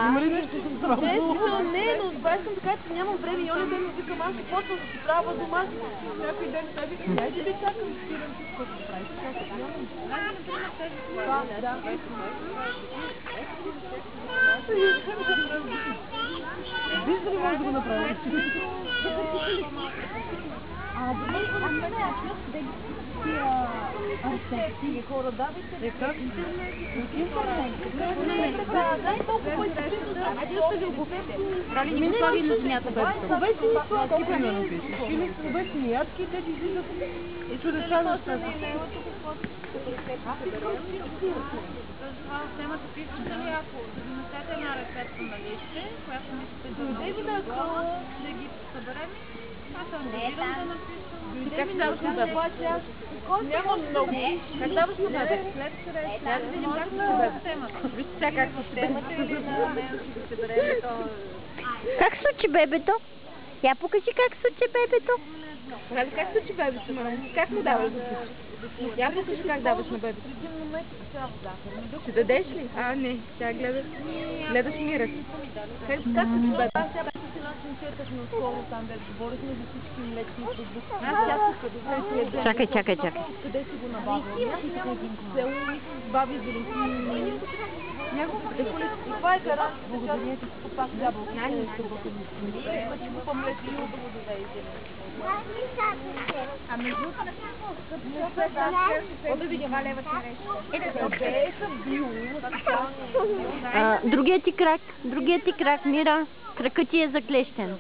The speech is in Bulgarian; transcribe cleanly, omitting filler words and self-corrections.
Има ли нещо с здраво? Не, но това искам да кажа, че нямам време и оня ден ми викам, аз почвам да си правя дома. Някой ден той вика, хайде да чакам, спирам си, какво да правиш. Виж дали може да го направиш? Архитекти, хора, давайте. Как? Рали ни го слаги на земята, бе. Обесени сладки, примерно пишеш. Или обесени ядки, те ти излизат и чудеса на света. Това темата пишете ли, ако занесете една рецепта на лище, която мислите да ги съберем, аз съм да напиша. Как даваш на бебе? Нямам много. Как даваш на бебе? След среща. Да видим как на темата. Вижте сега как с темата или на мен ще се съберем то... Как случи бебето? Я покажи как случи бебето. Нали как случи бебето, мамо? Как му даваш да случи? Я покажи как даваш на бебето. Ще дадеш ли? А, не. Тя гледаш мира. Как случи бебето? Аз сега начин четах наскоро там, да говорихме за всички млечни продукти. Аз тя тук Чакай. Къде си го набавила? Село баби зеленки. И това е гаранция, благодаря ти, че пак ябълки. Ще купа млечни продукти да изделим. А между да видим лева Другият ти крак, Мира. Кракът ти е заклещен.